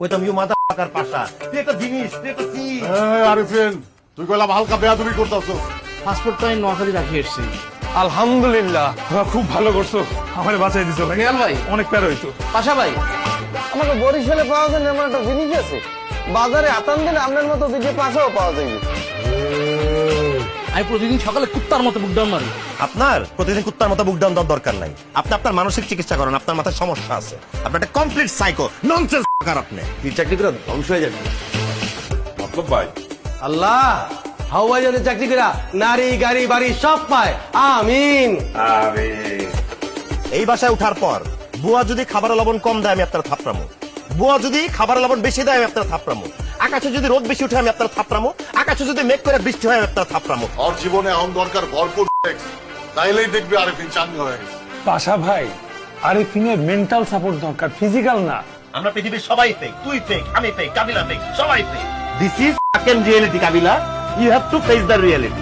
কইতাম ইউ মাদারফাকার পাশা, তুই একটা জিনিস, তুই একটা চিজ। আরিফিন, তুই কইলাম হালকা বেয়াদবি করতেছো। পাসপোর্ট তো আমি নোয়াখালী রাখি এসেছি। আলহামদুলিল্লাহ, খুব ভালো করছো, আমার বাঁচাই দিছো ভাই। রিয়াল ভাই, অনেক প্যারা হইতো। পাশা ভাই, আমাকে বরিশালে পাওয়া যায় না এমন একটা জিনিস আছে, বাজারে আতান দিলে আপনার মতো দিকে পাশাও পাওয়া যায়। আমি প্রতিদিন সকালে কুত্তার মতো বুকডাউন মারি। আপনার প্রতিদিন কুত্তার মতো বুক ডাউন দেওয়ার দরকার নাই। আপনি আপনার মানসিক চিকিৎসা করেন, আপনার মাথায় সমস্যা আছে। আপনার একটা কমপ্লিট সাইকো ননসেন্স আপনি। তুই চাকরি করে ধ্বংস হয়ে যাবি। মতলব ভাই, আল্লাহ হাওয়াই জানে চাকরি করা নারী গাড়ি বাড়ি সব পায়, আমিন। এই বাসায় উঠার পর বুয়া যদি খাবারের লবণ কম দেয় আমি আপনার থাপড়ামো, বুয়া যদি খাবারের লবণ বেশি দেয় আমি আপনার থাপড়ামো, আকাশে যদি রোদ বেশি উঠে আমি আপনার থাপড়ামো, আকাশে যদি মেঘ করে বৃষ্টি হয় আমি আপনার থাপড়ামো। ওর জীবনে এখন দরকার ভরপুর সেক্স, তাইলেই দেখবি আরিফিন চাঙ্গা হয়ে গেছে। পাশা ভাই, আরিফিনের মেন্টাল সাপোর্ট দরকার, ফিজিক্যাল না। আমরা পৃথিবীর সবাই ফেক, তুই ফেক, আমি ফেক, কাবিলা ফেক, সবাই fake. This is fucking reality Kabila, you have to face the reality.